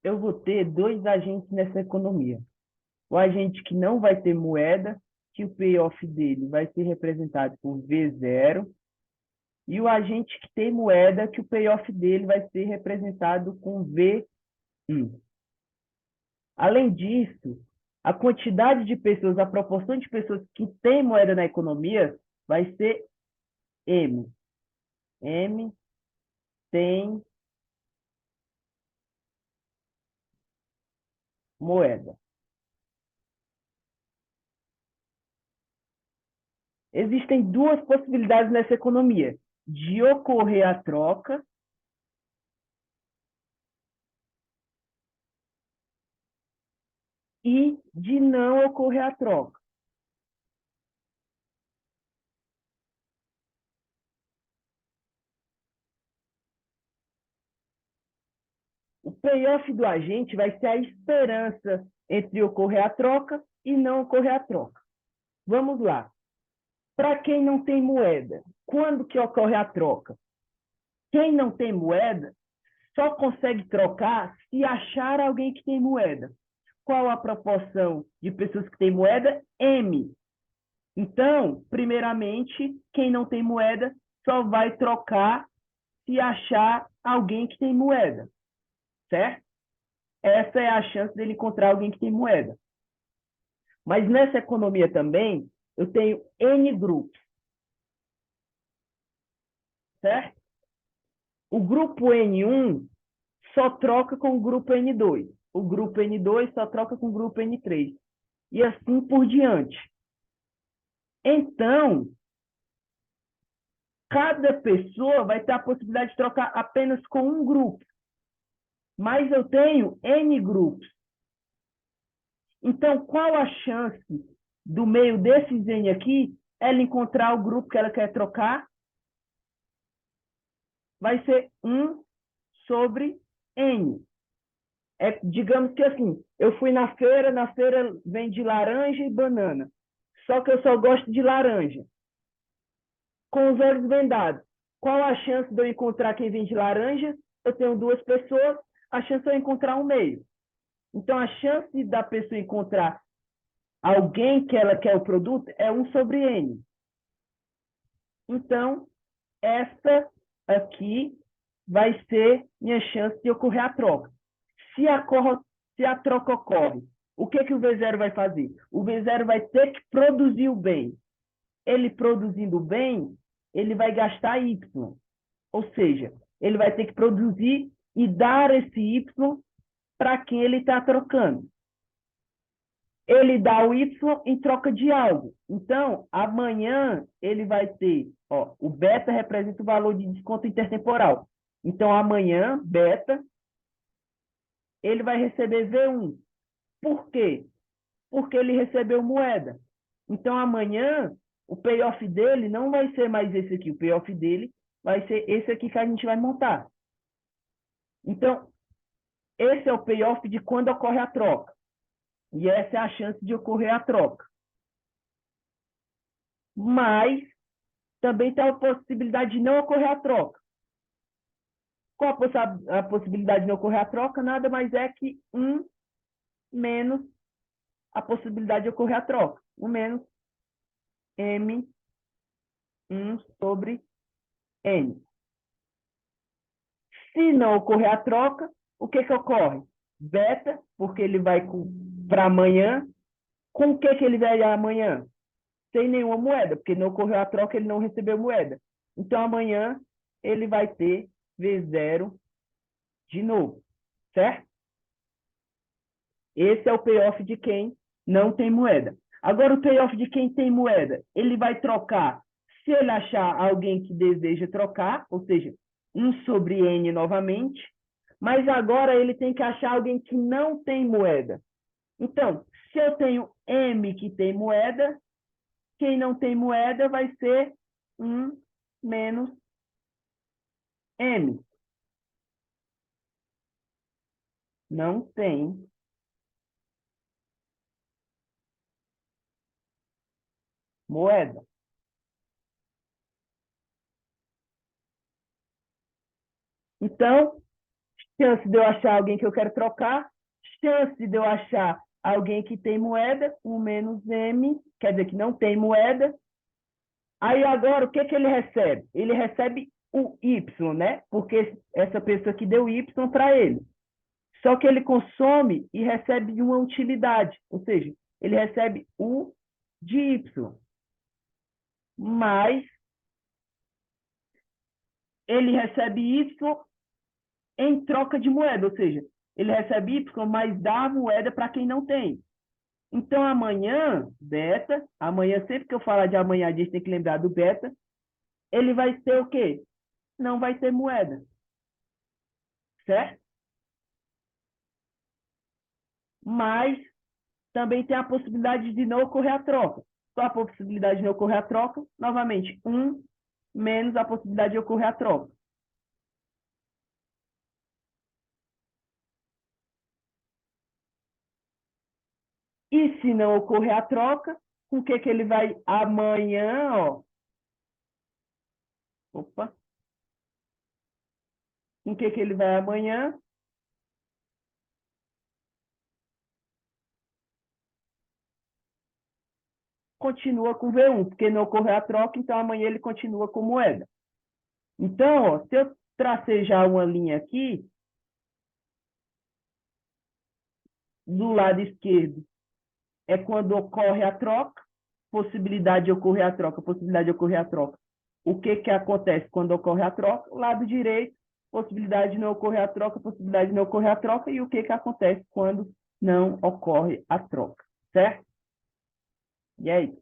eu vou ter dois agentes nessa economia. O agente que não vai ter moeda, que o payoff dele vai ser representado por V0, e o agente que tem moeda, que o payoff dele vai ser representado com V1. Além disso, a quantidade de pessoas, a proporção de pessoas que têm moeda na economia vai ser M. M tem moeda. Existem duas possibilidades nessa economia: de ocorrer a troca e de não ocorrer a troca. O payoff do agente vai ser a esperança entre ocorrer a troca e não ocorrer a troca. Vamos lá. Para quem não tem moeda, quando que ocorre a troca? Quem não tem moeda só consegue trocar se achar alguém que tem moeda. Qual a proporção de pessoas que têm moeda? M. Então, primeiramente, quem não tem moeda só vai trocar se achar alguém que tem moeda, certo? Essa é a chance dele encontrar alguém que tem moeda. Mas nessa economia também, eu tenho N grupos, certo? O grupo N1 só troca com o grupo N2. O grupo N2 só troca com o grupo N3. E assim por diante. Então, cada pessoa vai ter a possibilidade de trocar apenas com um grupo. Mas eu tenho N grupos. Então, qual a chance do meio desses N aqui ela encontrar o grupo que ela quer trocar? Vai ser 1 sobre N. Digamos que assim, eu fui na feira vende laranja e banana. Só que eu só gosto de laranja. Com os olhos vendados, qual a chance de eu encontrar quem vende laranja? Eu tenho duas pessoas, a chance de eu encontrar um meio. Então, a chance da pessoa encontrar alguém que ela quer o produto é 1 sobre N. Então, essa aqui vai ser minha chance de ocorrer a troca. Se a troca ocorre, o que o V0 vai fazer? O V0 vai ter que produzir o bem. Ele produzindo o bem, ele vai gastar Y. Ou seja, ele vai ter que produzir e dar esse Y para quem ele está trocando. Ele dá o Y em troca de algo. Então, amanhã ele vai ter, ó, o beta representa o valor de desconto intertemporal. Então, amanhã, beta, ele vai receber V1. Por quê? Porque ele recebeu moeda. Então, amanhã, o payoff dele não vai ser mais esse aqui. O payoff dele vai ser esse aqui que a gente vai montar. Então, esse é o payoff de quando ocorre a troca. E essa é a chance de ocorrer a troca. Mas também tem a possibilidade de não ocorrer a troca. Qual a possibilidade de não ocorrer a troca? Nada mais é que 1 menos a possibilidade de ocorrer a troca. 1 menos M1 sobre N. Se não ocorrer a troca, o que ocorre? Beta, porque ele vai para amanhã. Com o que ele vai amanhã? Sem nenhuma moeda, porque não ocorreu a troca, ele não recebeu moeda. Então, amanhã, ele vai ter V0 de novo, certo? Esse é o payoff de quem não tem moeda. Agora, o payoff de quem tem moeda, ele vai trocar se ele achar alguém que deseja trocar, ou seja, 1 sobre N novamente, mas agora ele tem que achar alguém que não tem moeda. Então, se eu tenho M que tem moeda, quem não tem moeda vai ser 1 menos M. Não tem moeda. Então, chance de eu achar alguém que eu quero trocar, chance de eu achar alguém que tem moeda, 1 menos M, quer dizer que não tem moeda. Aí agora, o que que ele recebe? Ele recebe o Y, né? Porque essa pessoa aqui deu Y para ele. Só que ele consome e recebe uma utilidade, ou seja, ele recebe U de Y, mas ele recebe Y em troca de moeda, ou seja, ele recebe Y, mas dá a moeda para quem não tem. Então, amanhã, beta, amanhã, sempre que eu falar de amanhã, a gente tem que lembrar do beta, ele vai ter o quê? Não vai ter moeda, certo? Mas também tem a possibilidade de não ocorrer a troca. Qual a possibilidade de não ocorrer a troca? Novamente, 1 menos a possibilidade de ocorrer a troca. E se não ocorrer a troca, com o que que ele vai amanhã, ó? Opa. Com o que que ele vai amanhã? Continua com V1, porque não ocorreu a troca, então amanhã ele continua com moeda. Então, ó, se eu tracejar uma linha aqui, do lado esquerdo é quando ocorre a troca, possibilidade de ocorrer a troca, possibilidade de ocorrer a troca. O que que acontece quando ocorre a troca? Lado direito, possibilidade de não ocorrer a troca, possibilidade de não ocorrer a troca, e o que que acontece quando não ocorre a troca, certo? E aí?